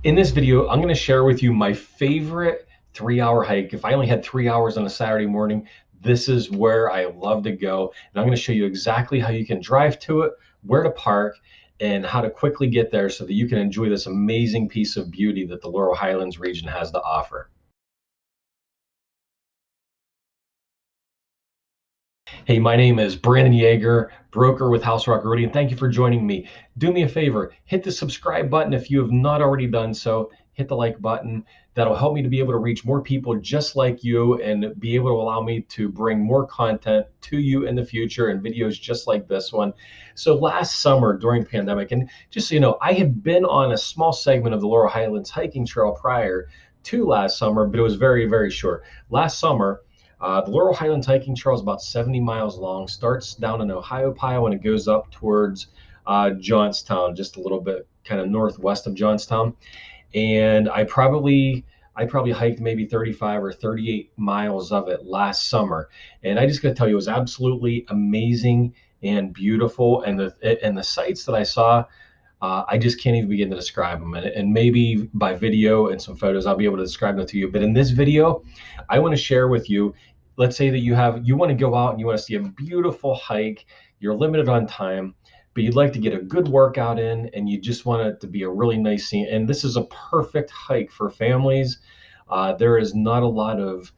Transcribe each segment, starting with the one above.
In this video, I'm going to share with you my favorite 3-hour hike. If I only had 3 hours on a Saturday morning, this is where I love to go. And I'm going to show you exactly how you can drive to it, where to park, and how to quickly get there so that you can enjoy this amazing piece of beauty that the Laurel Highlands region has to offer. Hey, my name is Brandon Yeager, broker with HouseRock Realty, and thank you for joining me. Do me a favor, hit the subscribe button if you have not already done so. Hit the like button. That'll help me to be able to reach more people just like you and be able to allow me to bring more content to you in the future and videos just like this one. So last summer during the pandemic, and just so you know, I had been on a small segment of the Laurel Highlands hiking trail prior to last summer, but it was very, very short. Last summer, the Laurel Highlands hiking trail is about 70 miles long, starts down in Ohiopyle and it goes up towards Johnstown, just a little bit kind of northwest of Johnstown. And I probably hiked maybe 35 or 38 miles of it last summer. And I just got to tell you, it was absolutely amazing and beautiful. And the sights that I saw, I just can't even begin to describe them. And maybe by video and some photos, I'll be able to describe them to you. But in this video, I want to share with you, let's say that you want to go out and you want to see a beautiful hike, you're limited on time, but you'd like to get a good workout in and you just want it to be a really nice scene. And this is a perfect hike for families. There is not a lot of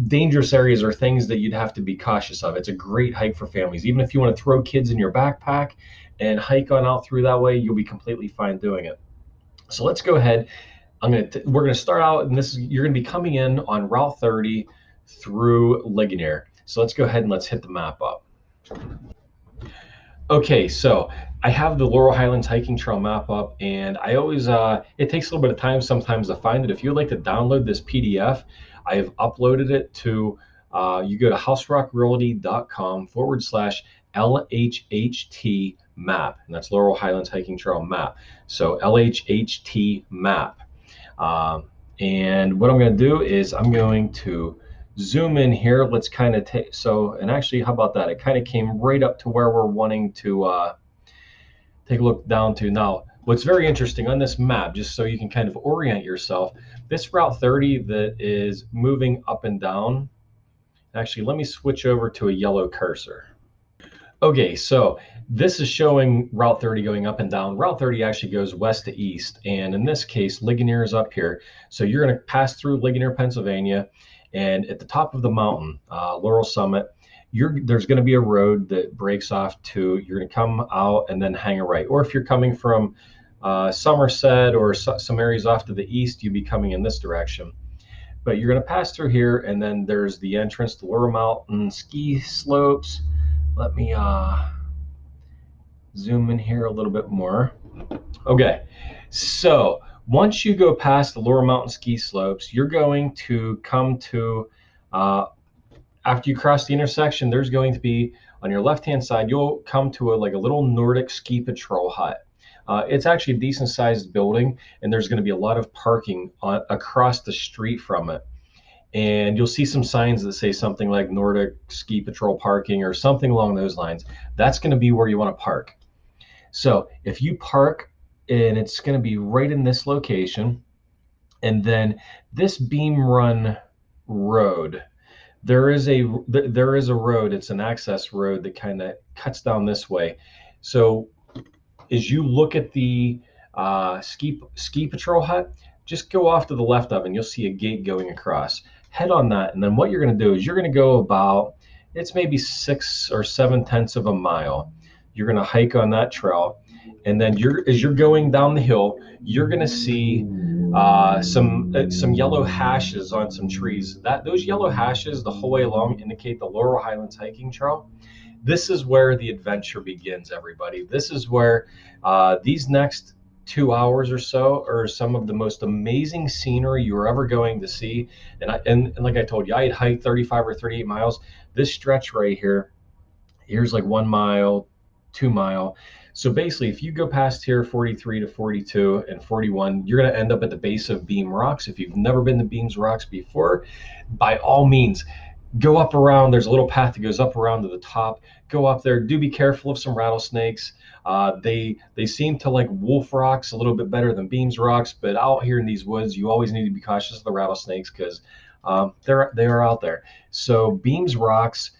dangerous areas or things that you'd have to be cautious of. It's a great hike for families. Even if you want to throw kids in your backpack and hike on out through that way, you'll be completely fine doing it. So let's go ahead. We're gonna start out, and you're gonna be coming in on Route 30 through Ligonier. So let's go ahead and let's hit the map up. Okay, so I have the Laurel Highlands hiking trail map up, and I always it takes a little bit of time sometimes to find it. If you'd like to download this PDF, I have uploaded it to you go to houserockrrealty.com/LHHT map, and that's Laurel Highlands hiking trail map. So LHHT map. And what I'm going to do is I'm going to zoom in here. Let's kind of take, and actually, how about that? It kind of came right up to where we're wanting to take a look down to. Now, what's very interesting on this map, just so you can kind of orient yourself, this Route 30 that is moving up and down, actually, let me switch over to a yellow cursor. Okay, so this is showing Route 30 going up and down. Route 30 actually goes west to east, and in this case, Ligonier is up here. So you're going to pass through Ligonier, Pennsylvania, and at the top of the mountain, Laurel Summit, there's going to be a road that breaks off to, you're going to come out and then hang a right. Or if you're coming from Somerset or some areas off to the east, you'd be coming in this direction. But you're going to pass through here, and then there's the entrance to Laurel Mountain ski slopes. Let me zoom in here a little bit more. Okay, so once you go past the Laurel Mountain ski slopes, you're going to come to, after you cross the intersection, there's going to be, on your left-hand side, you'll come to a little Nordic ski patrol hut. It's actually a decent sized building, and there's going to be a lot of parking across the street from it. And you'll see some signs that say something like Nordic Ski Patrol parking or something along those lines. That's going to be where you want to park. So if you park, and it's going to be right in this location, and then this Beam Run Road, there is a road. It's an access road that kind of cuts down this way. So as you look at the ski patrol hut, just go off to the left of it, and you'll see a gate going across. Head on that, and then what you're going to do is you're going to go about, it's maybe 6 or 7/10 of a mile. You're going to hike on that trail, and then as you're going down the hill, you're going to see some yellow hashes on some trees. Those yellow hashes the whole way along indicate the Laurel Highlands hiking trail. This is where the adventure begins, everybody. This is where these next 2 hours or so are some of the most amazing scenery you're ever going to see. And like I told you, I had hiked 35 or 38 miles. This stretch right here's like 1 mile, 2 mile. So basically, if you go past here 43 to 42 and 41, you're going to end up at the base of Beam Rocks. If you've never been to Beams Rocks before, by all means, go up around. There's a little path that goes up around to the top. Go up there. Do be careful of some rattlesnakes. They seem to like wolf rocks a little bit better than Beams rocks, but out here in these woods, you always need to be cautious of the rattlesnakes because they are out there. So Beams rocks.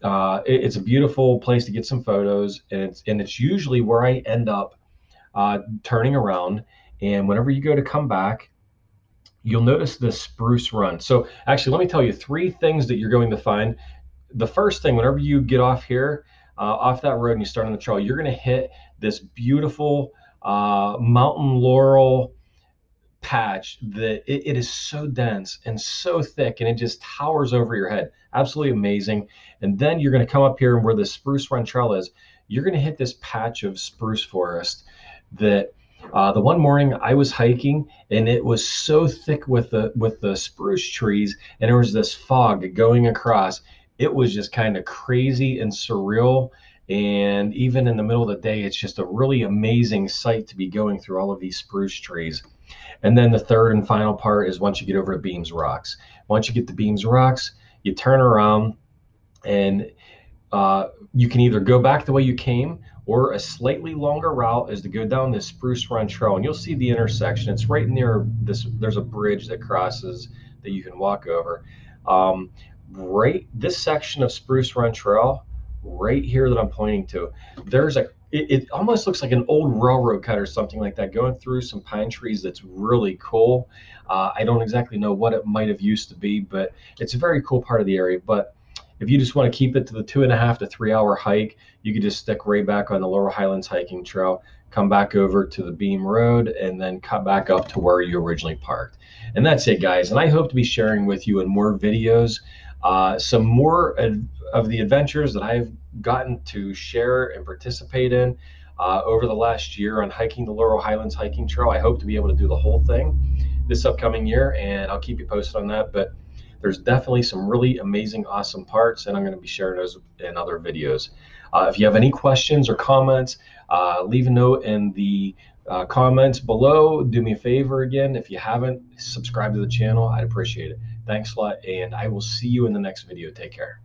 It's a beautiful place to get some photos, and it's usually where I end up turning around. And whenever you go to come back, you'll notice the spruce run. So actually, let me tell you three things that you're going to find. The first thing, whenever you get off here, off that road and you start on the trail, you're going to hit this beautiful mountain laurel patch that it is so dense and so thick, and it just towers over your head. Absolutely amazing. And then you're going to come up here, and where the spruce run trail is, you're going to hit this patch of spruce forest that the one morning I was hiking, and it was so thick with the spruce trees, and there was this fog going across. It was just kind of crazy and surreal. And even in the middle of the day, it's just a really amazing sight to be going through all of these spruce trees. And then the third and final part is once you get over to Beams Rocks. Once you get to Beams Rocks, you turn around, and you can either go back the way you came, or a slightly longer route is to go down this Spruce Run Trail, and you'll see the intersection. It's right near this. There's a bridge that crosses that you can walk over. Um, right, this section of Spruce Run Trail, right here that I'm pointing to, there's a. It almost looks like an old railroad cut or something like that, going through some pine trees. That's really cool. I don't exactly know what it might have used to be, but it's a very cool part of the area. But if you just want to keep it to the 2.5 to 3 hour hike, you could just stick right back on the Laurel Highlands hiking trail, come back over to the Beam Road, and then cut back up to where you originally parked. And that's it, guys. And I hope to be sharing with you in more videos some more of the adventures that I've gotten to share and participate in over the last year on hiking the Laurel Highlands hiking trail. I hope to be able to do the whole thing this upcoming year, and I'll keep you posted on that. But there's definitely some really amazing, awesome parts, and I'm going to be sharing those in other videos. If you have any questions or comments, leave a note in the comments below. Do me a favor again, if you haven't, subscribe to the channel. I'd appreciate it. Thanks a lot, and I will see you in the next video. Take care.